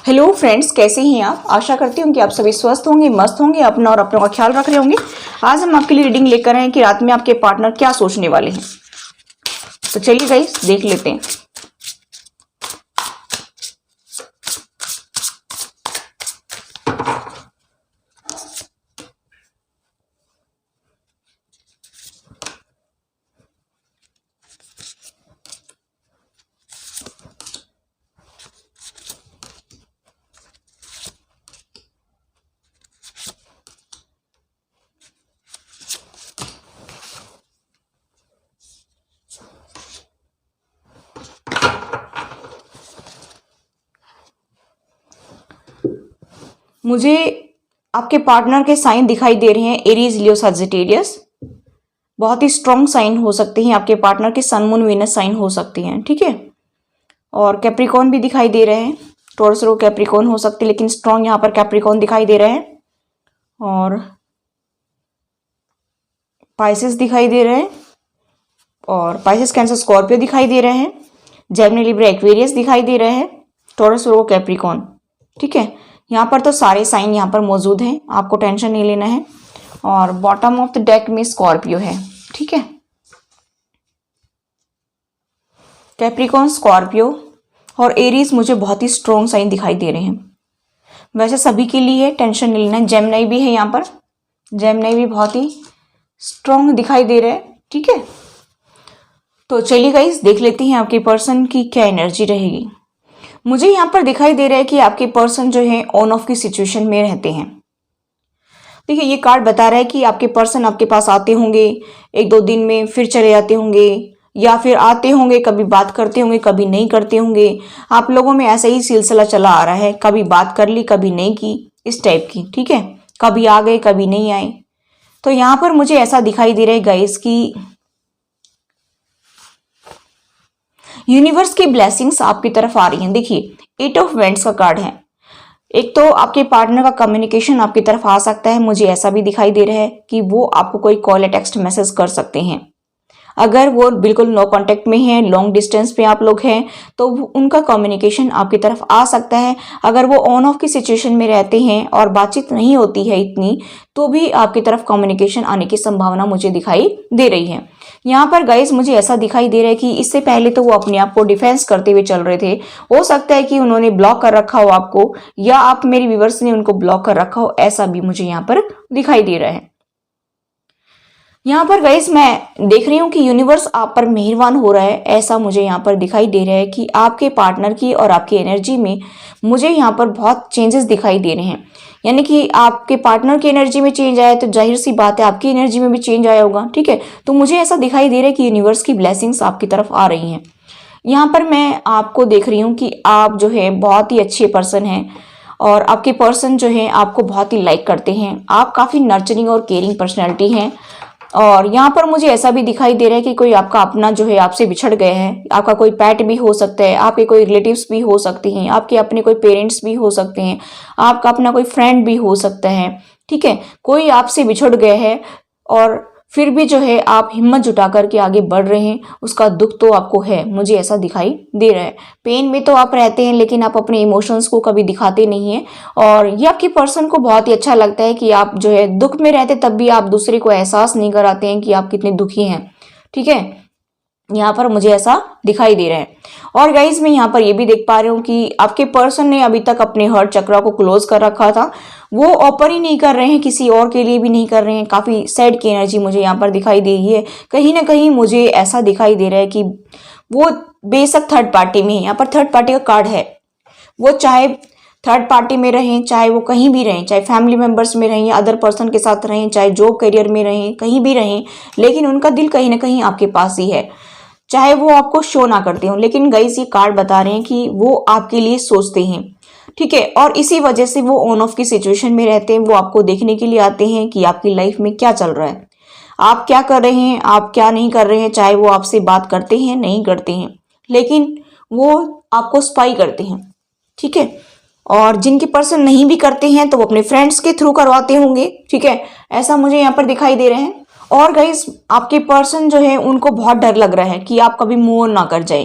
Hello friends, कैसे हैं आप। आशा करती हूँ कि आप सभी स्वस्थ होंगे, मस्त होंगे, अपना और अपनों का ख्याल रख रहे होंगे। आज हम आपके लिए रीडिंग लेकर आए हैं कि रात में आपके पार्टनर क्या सोचने वाले हैं। तो चलिए गाइस देख लेते हैं। मुझे आपके पार्टनर के साइन दिखाई दे रहे हैं, एरीज, लियो, सजिटेरियस। बहुत ही स्ट्रॉन्ग साइन हो सकते हैं आपके पार्टनर के, सन, मून, वीनस साइन हो सकती हैं, ठीक है। और कैप्रिकॉन भी दिखाई दे रहे हैं, टॉरस, रो, कैप्रिकॉन हो सकते हैं, लेकिन स्ट्रॉन्ग यहाँ पर कैप्रिकॉन दिखाई दे रहे हैं। और पाइसेस दिखाई दे रहे हैं, और पाइसेस, कैंसर, स्कॉर्पियो दिखाई दे रहे हैं। जेमिनी, लिब्रा, एक्वेरियस दिखाई दे रहे हैं, टॉरस, रो, कैप्रिकॉन, ठीक है। यहाँ पर तो सारे साइन यहाँ पर मौजूद हैं, आपको टेंशन नहीं लेना है। और बॉटम ऑफ द डेक में स्कॉर्पियो है, ठीक है। कैप्रिकॉन, स्कॉर्पियो और एरीज मुझे बहुत ही स्ट्रॉन्ग साइन दिखाई दे रहे हैं। वैसे सभी के लिए है, टेंशन नहीं लेना है। जेमिनी भी है यहाँ पर, जेमिनी भी बहुत ही स्ट्रॉन्ग दिखाई दे रहे हैं, ठीक है। तो चलिए गाइस देख लेते हैं आपके पर्सन की क्या एनर्जी रहेगी। मुझे यहाँ पर दिखाई दे रहा है कि आपके पर्सन जो है ऑन ऑफ की सिचुएशन में रहते हैं। देखिए, ये कार्ड बता रहा है कि आपके पर्सन आपके पास आते होंगे एक दो दिन में, फिर चले जाते होंगे, या फिर आते होंगे, कभी बात करते होंगे, कभी नहीं करते होंगे। आप लोगों में ऐसा ही सिलसिला चला आ रहा है, कभी बात कर ली, कभी नहीं की, इस टाइप की, ठीक है। कभी आ गए, कभी नहीं आए। तो यहाँ पर मुझे ऐसा दिखाई दे रहा है गाइस कि यूनिवर्स की ब्लेसिंग्स आपकी तरफ आ रही हैं। देखिए, 8 ऑफ वेंट्स का कार्ड है। एक तो आपके पार्टनर का कम्युनिकेशन आपकी तरफ आ सकता है। मुझे ऐसा भी दिखाई दे रहा है कि वो आपको कोई कॉल या टेक्स्ट मैसेज कर सकते हैं। अगर वो बिल्कुल नो कांटेक्ट में हैं, लॉन्ग डिस्टेंस पे आप लोग हैं, तो उनका कम्युनिकेशन आपकी तरफ आ सकता है। अगर वो ऑन ऑफ की सिचुएशन में रहते हैं और बातचीत नहीं होती है इतनी, तो भी आपकी तरफ कम्युनिकेशन आने की संभावना मुझे दिखाई दे रही है। यहाँ पर गाइस मुझे ऐसा दिखाई दे रहा है कि इससे पहले तो वो अपने आप को डिफेंस करते हुए चल रहे थे। हो सकता है कि उन्होंने ब्लॉक कर रखा हो आपको, या आप मेरी व्यूअर्स ने उनको ब्लॉक कर रखा हो, ऐसा भी मुझे यहाँ पर दिखाई दे रहा है। यहाँ पर गाइस मैं देख रही हूँ कि यूनिवर्स आप पर मेहरबान हो रहा है, ऐसा मुझे यहाँ पर दिखाई दे रहा है कि आपके पार्टनर की और आपकी एनर्जी में मुझे यहाँ पर बहुत चेंजेस दिखाई दे रहे हैं। यानी कि आपके पार्टनर की एनर्जी में चेंज आया तो जाहिर सी बात है आपकी एनर्जी में भी चेंज आया होगा, ठीक है। तो मुझे ऐसा दिखाई दे रहा है कि यूनिवर्स की ब्लेसिंग्स आपकी तरफ आ रही हैं। यहाँ पर मैं आपको देख रही हूँ कि आप जो है बहुत ही अच्छे पर्सन हैं, और आपके पर्सन जो है आपको बहुत ही लाइक करते हैं। आप काफ़ी नर्चरिंग और केयरिंग पर्सनैलिटी हैं। और यहाँ पर मुझे ऐसा भी दिखाई दे रहा है कि कोई आपका अपना जो है आपसे बिछड़ गए हैं। आपका कोई पेट भी हो सकता है, आपके कोई रिलेटिव्स भी हो सकते हैं, आपके अपने कोई पेरेंट्स भी हो सकते हैं, आपका अपना कोई फ्रेंड भी हो सकता है, ठीक है। कोई आपसे बिछड़ गए हैं और फिर भी जो है आप हिम्मत जुटा करके आगे बढ़ रहे हैं। उसका दुख तो आपको है, मुझे ऐसा दिखाई दे रहा है। पेन में तो आप रहते हैं, लेकिन आप अपने इमोशंस को कभी दिखाते नहीं हैं। और ये आपके पर्सन को बहुत ही अच्छा लगता है कि आप जो है दुख में रहते तब भी आप दूसरे को एहसास नहीं कराते हैं कि आप कितने दुखी हैं, ठीक है। यहाँ पर मुझे ऐसा दिखाई दे रहा है। और गाइज मैं यहाँ पर ये भी देख पा रही हूँ कि आपके पर्सन ने अभी तक अपने हर्ट चक्रा को क्लोज कर रखा था, वो ओपन ही नहीं कर रहे हैं, किसी और के लिए भी नहीं कर रहे हैं। काफी सैड की एनर्जी मुझे यहाँ पर दिखाई दे रही है। कहीं ना कहीं मुझे ऐसा दिखाई दे रहा है कि वो बेशक थर्ड पार्टी में है। यहाँ पर थर्ड पार्टी का कार्ड है। वो चाहे थर्ड पार्टी में रहें, चाहे वो कहीं भी रहें, चाहे फैमिली मेंबर्स में रहें या अदर पर्सन के साथ रहें, चाहे जॉब करियर में रहें, कहीं भी रहें, लेकिन उनका दिल कहीं ना कहीं आपके पास ही है। चाहे वो आपको शो ना करते हो, लेकिन गाइस ये कार्ड बता रहे हैं कि वो आपके लिए सोचते हैं, ठीक है। और इसी वजह से वो ऑन ऑफ की सिचुएशन में रहते हैं। वो आपको देखने के लिए आते हैं कि आपकी लाइफ में क्या चल रहा है, आप क्या कर रहे हैं, आप क्या नहीं कर रहे हैं। चाहे वो आपसे बात करते हैं, नहीं करते हैं, लेकिन वो आपको स्पाई करते हैं, ठीक है। और जिनके पर्सन नहीं भी करते हैं तो वो अपने फ्रेंड्स के थ्रू करवाते होंगे, ठीक है। ऐसा मुझे यहाँ पर दिखाई दे रहे हैं। और गाइस आपके पर्सन जो है उनको बहुत डर लग रहा है कि आप कभी मूव ऑन ना कर जाए,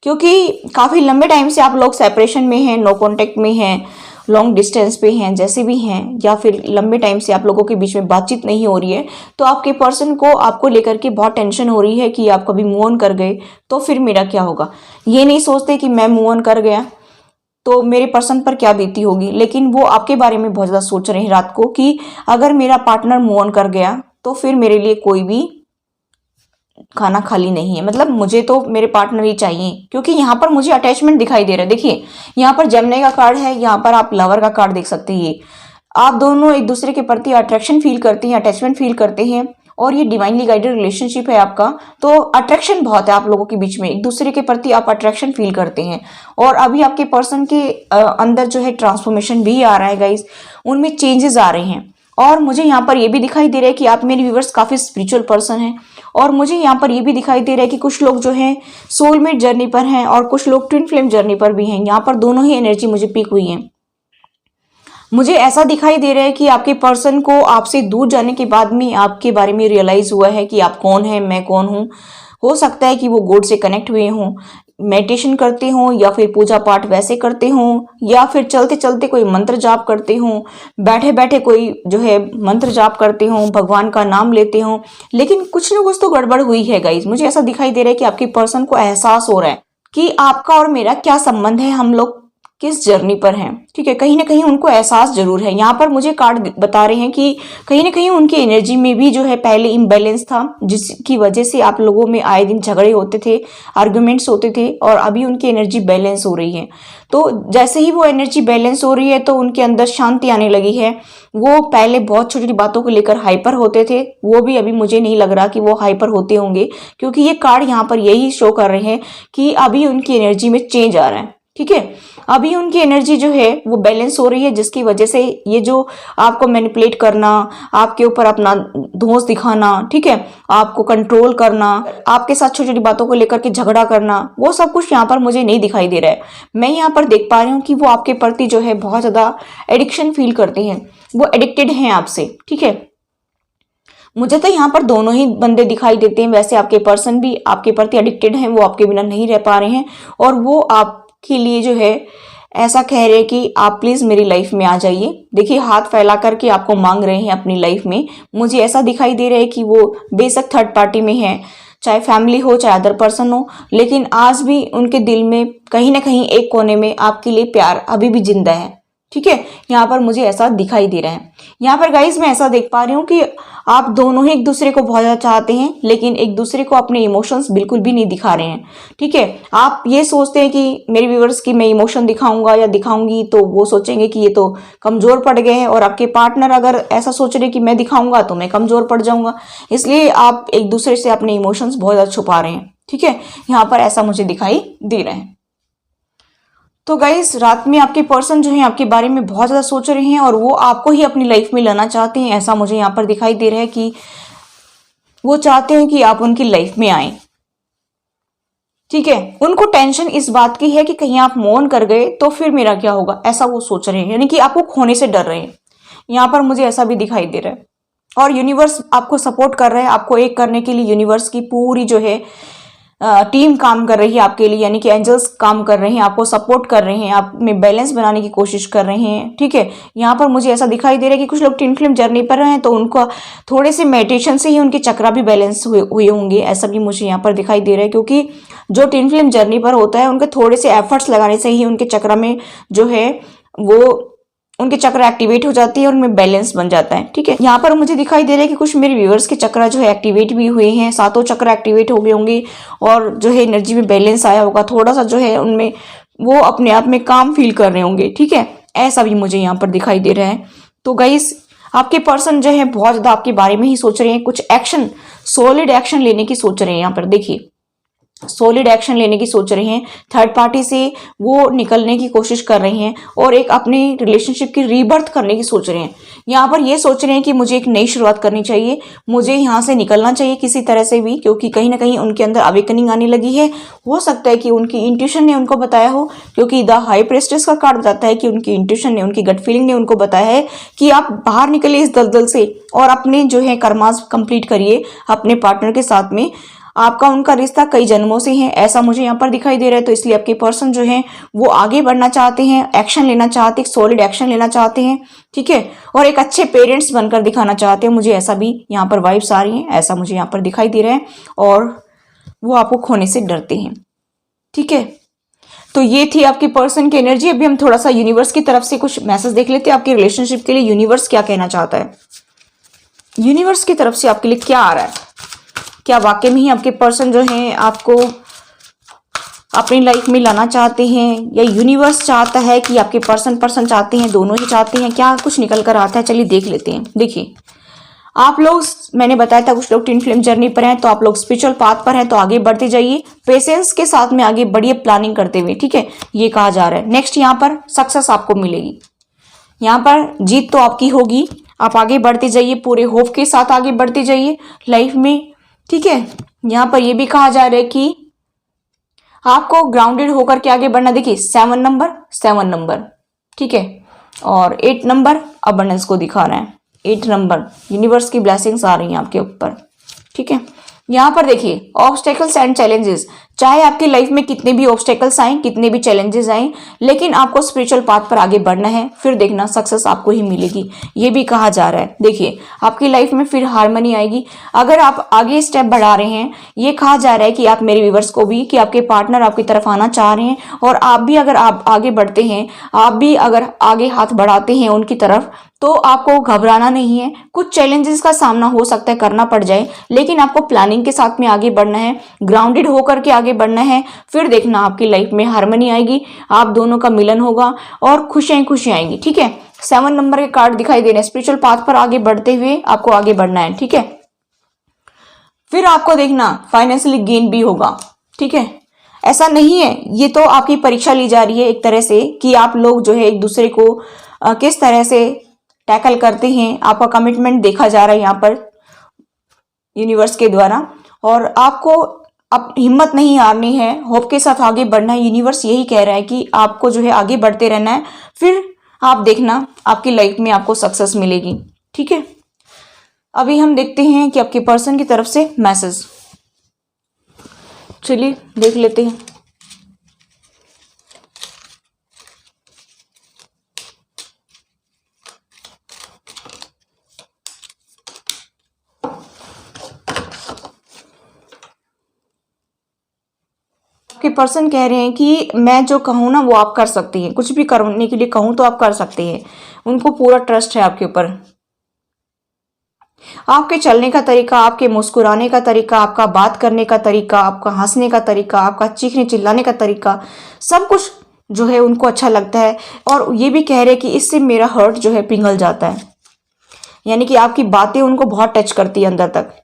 क्योंकि काफ़ी लंबे टाइम से आप लोग सेपरेशन में हैं, नो कॉन्टेक्ट में हैं, लॉन्ग डिस्टेंस पे हैं, जैसे भी हैं, या फिर लंबे टाइम से आप लोगों के बीच में बातचीत नहीं हो रही है, तो आपके पर्सन को आपको लेकर के बहुत टेंशन हो रही है कि आप कभी मूव ऑन कर गए तो फिर मेरा क्या होगा। ये नहीं सोचते कि मैं मूव ऑन कर गया तो मेरे पर्सन पर क्या बीती होगी, लेकिन वो आपके बारे में बहुत ज़्यादा सोच रहे हैं रात को कि अगर मेरा पार्टनर मूव ऑन कर गया तो फिर मेरे लिए कोई भी खाना खाली नहीं है, मतलब मुझे तो मेरे पार्टनर ही चाहिए। क्योंकि यहाँ पर मुझे अटैचमेंट दिखाई दे रहा है। देखिए यहाँ पर जेमिनी का कार्ड है, यहाँ पर आप लवर का कार्ड देख सकते हैं। आप दोनों एक दूसरे के प्रति अट्रैक्शन फील करते हैं, अटैचमेंट फील करते हैं, और ये डिवाइनली गाइडेड रिलेशनशिप है आपका। तो अट्रैक्शन बहुत है आप लोगों के बीच में, एक दूसरे के प्रति आप अट्रैक्शन फील करते हैं। और अभी आपके पर्सन के अंदर जो है ट्रांसफॉर्मेशन भी आ रहा है गाइस, उनमें चेंजेस आ रहे हैं। और मुझे यहाँ पर ये भी दिखाई दे रहा है कि आप मेरे व्यूवर्स काफ़ी स्पिरिचुअल पर्सन हैं। और मुझे यहाँ पर ये भी दिखाई दे रहा है कि कुछ लोग जो हैं सोलमेट जर्नी पर हैं और कुछ लोग ट्विन फ्लेम जर्नी पर भी हैं। यहाँ पर दोनों ही एनर्जी मुझे पिक हुई है। मुझे ऐसा दिखाई दे रहा है कि आपके पर्सन को आपसे दूर जाने के बाद में आपके बारे में रियलाइज हुआ है कि आप कौन है, मैं कौन हूँ। हो सकता है कि वो गॉड से कनेक्ट हुए हों, मेडिटेशन करते हों, या फिर पूजा पाठ वैसे करते हों, या फिर चलते चलते कोई मंत्र जाप करते हों, बैठे बैठे कोई जो है मंत्र जाप करते हों, भगवान का नाम लेते हों। लेकिन कुछ ना कुछ तो गड़बड़ हुई है गाइज। मुझे ऐसा दिखाई दे रहा है कि आपके पर्सन को एहसास हो रहा है कि आपका और मेरा क्या संबंध है, हम लोग किस जर्नी पर हैं। ठीक है, कहीं ना कहीं उनको एहसास जरूर है। यहाँ पर मुझे कार्ड बता रहे हैं कि कहीं ना कहीं उनकी एनर्जी में भी जो है पहले इम्बैलेंस था, जिसकी वजह से आप लोगों में आए दिन झगड़े होते थे, आर्गुमेंट्स होते थे, और अभी उनकी एनर्जी बैलेंस हो रही है। तो जैसे ही वो एनर्जी बैलेंस हो रही है तो उनके अंदर शांति आने लगी है। वो पहले बहुत छोटी छोटी बातों को लेकर हाइपर होते थे, वो भी अभी मुझे नहीं लग रहा कि वो हाइपर होते होंगे, क्योंकि ये कार्ड यहाँ पर यही शो कर रहे हैं कि अभी उनकी एनर्जी में चेंज आ रहा है। ठीक है, अभी उनकी एनर्जी जो है वो बैलेंस हो रही है, जिसकी वजह से ये जो आपको मैनिपुलेट करना, आपके ऊपर अपना दोष दिखाना, ठीक है, आपको कंट्रोल करना, आपके साथ छोटी छोटी बातों को लेकर के झगड़ा करना, वो सब कुछ यहाँ पर मुझे नहीं दिखाई दे रहा है। मैं यहाँ पर देख पा रही हूँ कि वो आपके प्रति जो है बहुत ज्यादा एडिक्शन फील करते हैं, वो एडिक्टेड हैं आपसे। ठीक है, मुझे तो यहाँ पर दोनों ही बंदे दिखाई देते हैं। वैसे आपके पर्सन भी आपके प्रति एडिक्टेड हैं, वो आपके बिना नहीं रह पा रहे हैं, और वो आपके लिए जो है ऐसा कह रहे हैं कि आप प्लीज मेरी लाइफ में आ जाइए। देखिए हाथ फैला करके आपको मांग रहे हैं अपनी लाइफ में। मुझे ऐसा दिखाई दे रहा है कि वो बेशक थर्ड पार्टी में है, चाहे फैमिली हो चाहे अदर पर्सन हो, लेकिन आज भी उनके दिल में कहीं ना कहीं एक कोने में आपके लिए प्यार अभी भी जिंदा है। ठीक है, यहाँ पर मुझे ऐसा दिखाई दे रहा है। यहाँ पर गाइस मैं ऐसा देख पा रही हूँ कि आप दोनों ही एक दूसरे को बहुत ज्यादा चाहते हैं, लेकिन एक दूसरे को अपने इमोशंस बिल्कुल भी नहीं दिखा रहे हैं। ठीक है, आप ये सोचते हैं कि मेरे व्यूअर्स की मैं इमोशन दिखाऊंगा या दिखाऊंगी तो वो सोचेंगे कि ये तो कमजोर पड़ गए हैं, और आपके पार्टनर अगर ऐसा सोच रहे कि मैं दिखाऊंगा तो मैं कमजोर पड़ जाऊंगा, इसलिए आप एक दूसरे से अपने इमोशंस बहुत ज्यादा छुपा रहे हैं। ठीक है, यहाँ पर ऐसा मुझे दिखाई दे रहा है। तो गाइस रात में आपके पर्सन जो है आपके बारे में बहुत ज्यादा सोच रहे हैं, और वो आपको ही अपनी लाइफ में लाना चाहते हैं। ऐसा मुझे यहाँ पर दिखाई दे रहा है कि वो चाहते हैं कि आप उनकी लाइफ में आए। ठीक है, उनको टेंशन इस बात की है कि कहीं आप मौन कर गए तो फिर मेरा क्या होगा, ऐसा वो सोच रहे हैं, यानी कि आपको खोने से डर रहे हैं। यहाँ पर मुझे ऐसा भी दिखाई दे रहा है। और यूनिवर्स आपको सपोर्ट कर रहा है, आपको एक करने के लिए यूनिवर्स की पूरी जो है टीम काम कर रही है आपके लिए, यानी कि एंजल्स काम कर रहे हैं, आपको सपोर्ट कर रहे हैं, आप में बैलेंस बनाने की कोशिश कर रहे हैं। ठीक है, यहाँ पर मुझे ऐसा दिखाई दे रहा है कि कुछ लोग ट्विन फ्लेम जर्नी पर हैं, तो उनको थोड़े से मेडिटेशन से ही उनके चक्रा भी बैलेंस हुए होंगे, ऐसा भी मुझे यहाँ पर दिखाई दे रहा है। क्योंकि जो ट्विन फ्लेम जर्नी पर होता है उनके थोड़े से एफर्ट्स लगाने से ही उनके चक्रा में जो है वो उनके चक्र एक्टिवेट हो जाती है और उनमें बैलेंस बन जाता है। ठीक है, यहाँ पर मुझे दिखाई दे रहा है कि कुछ मेरे व्यूअर्स के चक्र जो है एक्टिवेट भी हुए हैं, सातों चक्र एक्टिवेट हो गए होंगे, और जो है एनर्जी में बैलेंस आया होगा, थोड़ा सा जो है उनमें वो अपने आप में काम फील कर रहे होंगे। ठीक है, ऐसा भी मुझे यहाँ पर दिखाई दे रहा है। तो गाइस आपके पर्सन जो है बहुत ज्यादा आपके बारे में ही सोच रहे हैं, कुछ एक्शन, सॉलिड एक्शन लेने की सोच रहे हैं। यहाँ पर देखिए सॉलिड एक्शन लेने की सोच रहे हैं, थर्ड पार्टी से वो निकलने की कोशिश कर रहे हैं, और एक अपनी रिलेशनशिप की रीबर्थ करने की सोच रहे हैं। यहाँ पर ये सोच रहे हैं कि मुझे एक नई शुरुआत करनी चाहिए, मुझे यहाँ से निकलना चाहिए किसी तरह से भी, क्योंकि कहीं ना कहीं उनके अंदर अवेकनिंग आने लगी है। हो सकता है कि उनकी इंट्यूशन ने उनको बताया हो, क्योंकि द हाई प्रेस्टेस का कार्ड बताता है कि उनकी इंट्यूशन ने, उनकी गट फीलिंग ने उनको बताया है कि आप बाहर निकलिए इस दलदल से और अपने जो है कर्मास कंप्लीट करिए अपने पार्टनर के साथ में। आपका उनका रिश्ता कई जन्मों से है, ऐसा मुझे यहाँ पर दिखाई दे रहा है। तो इसलिए आपके पर्सन जो है वो आगे बढ़ना चाहते हैं, एक्शन लेना चाहते हैं, सॉलिड एक्शन लेना चाहते हैं, ठीक है, और एक अच्छे पेरेंट्स बनकर दिखाना चाहते हैं। मुझे ऐसा भी यहाँ पर वाइब्स आ रही हैं, ऐसा मुझे यहाँ पर दिखाई दे रहा है। और वो आपको खोने से डरते हैं, ठीक है। तो ये थी आपके पर्सन की एनर्जी। अभी हम थोड़ा सा यूनिवर्स की तरफ से कुछ मैसेज देख लेते हैं आपके रिलेशनशिप के लिए। यूनिवर्स क्या कहना चाहता है, यूनिवर्स की तरफ से आपके लिए क्या आ रहा है। क्या वाकई में ही आपके पर्सन जो हैं आपको अपनी लाइफ में लाना चाहते हैं, या यूनिवर्स चाहता है कि आपके पर्सन चाहते हैं, दोनों ही चाहते हैं, क्या कुछ निकल कर आता है। चलिए देख लेते हैं। देखिए आप लोग, मैंने बताया था कुछ लोग ट्विन फ्लेम जर्नी पर हैं, तो आप लोग स्पिरिचुअल पाथ पर हैं, तो आगे बढ़ते जाइए, पेशेंस के साथ में आगे बढ़िए, प्लानिंग करते हुए, ठीक है, ये कहा जा रहा है। नेक्स्ट यहाँ पर सक्सेस आपको मिलेगी, यहाँ पर जीत तो आपकी होगी। आप आगे बढ़ते जाइए, पूरे होप के साथ आगे बढ़ते जाइए लाइफ में, ठीक है। यहाँ पर यह भी कहा जा रहा है कि आपको ग्राउंडेड होकर के आगे बढ़ना। देखिए 7 नंबर, ठीक है, और 8 नंबर अबंडेंस को दिखा रहा है। 8 नंबर यूनिवर्स की ब्लेसिंग्स आ रही हैं आपके ऊपर, ठीक है। यहाँ पर देखिए ऑब्स्टेकल्स एंड चैलेंजेस, चाहे आपकी लाइफ में कितने भी ऑब्स्टेकल्स आए, कितने भी चैलेंजेस आए, लेकिन आपको स्पिरिचुअल पाथ पर आगे बढ़ना है, फिर देखना सक्सेस आपको ही मिलेगी, ये भी कहा जा रहा है। देखिए आपकी लाइफ में फिर हार्मनी आएगी अगर आप आगे स्टेप बढ़ा रहे हैं। ये कहा जा रहा है कि आप मेरे व्यूवर्स को भी, कि आपके पार्टनर आपकी तरफ आना चाह रहे हैं, और आप भी अगर आप आगे बढ़ते हैं, आप भी अगर आगे हाथ बढ़ाते हैं उनकी तरफ, तो आपको घबराना नहीं है। कुछ चैलेंजेस का सामना हो सकता है, करना पड़ जाए, लेकिन आपको प्लानिंग के साथ में आगे बढ़ना है, ग्राउंडेड होकर के आगे बढ़ना है। फिर देखना आपकी लाइफ में हार्मनी आएगी, आप दोनों का मिलन होगा और खुशियां आएंगी, ठीक है। 7 नंबर के कार्ड दिखाई दे रहे हैं। स्पिरिचुअल पाथ पर आगे बढ़ते हुए आपको आगे बढ़ना है, ठीक है। फिर आपको देखना फाइनेंशियली गेन भी होगा, ठीक है। ऐसा नहीं है, ये तो आपकी परीक्षा ली जा रही है एक तरह से, कि आप लोग जो है एक दूसरे को किस तरह से टैकल करते हैं। आपका कमिटमेंट देखा जा रहा है यहाँ पर यूनिवर्स के द्वारा, और आपको अब हिम्मत नहीं हारनी है, होप के साथ आगे बढ़ना है। यूनिवर्स यही कह रहा है कि आपको जो है आगे बढ़ते रहना है, फिर आप देखना आपकी लाइफ में आपको सक्सेस मिलेगी, ठीक है। अभी हम देखते हैं कि आपके पर्सन की तरफ से मैसेज, चलिए देख लेते हैं। आपके पर्सन कह रहे हैं कि मैं जो कहूँ ना वो आप कर सकती हैं, कुछ भी करने के लिए कहूँ तो आप कर सकते हैं। उनको पूरा ट्रस्ट है आपके ऊपर। आपके चलने का तरीका, आपके मुस्कुराने का तरीका, आपका बात करने का तरीका, आपका हंसने का तरीका, आपका चीखने चिल्लाने का तरीका, सब कुछ जो है उनको अच्छा लगता है। और ये भी कह रहे हैं कि इससे मेरा हर्ट जो है पिघल जाता है, यानी कि आपकी बातें उनको बहुत टच करती है अंदर तक।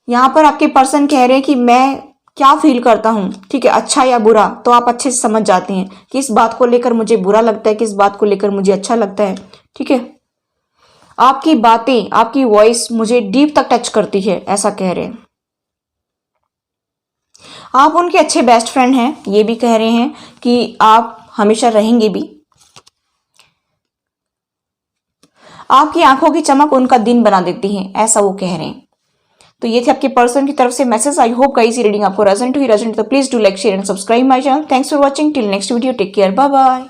यहाँ पर आपके पर्सन कह रहे हैं कि मैं क्या फील करता हूँ, ठीक है, अच्छा या बुरा, तो आप अच्छे से समझ जाते हैं कि इस बात को लेकर मुझे बुरा लगता है, किस बात को लेकर मुझे अच्छा लगता है, ठीक है। आपकी बातें, आपकी वॉइस मुझे डीप तक टच करती है, ऐसा कह रहे हैं। आप उनके अच्छे बेस्ट फ्रेंड हैं, ये भी कह रहे हैं कि आप हमेशा रहेंगे भी। आपकी आंखों की चमक उनका दिन बना देती है, ऐसा वो कह रहे हैं। तो ये थे आपके पर्सन की तरफ से मैसेज। आई होप गाइस ये रीडिंग आपको रेजोनेट हुई, तो please do like share and subscribe my channel. Thanks for watching, till next video, take care, bye bye.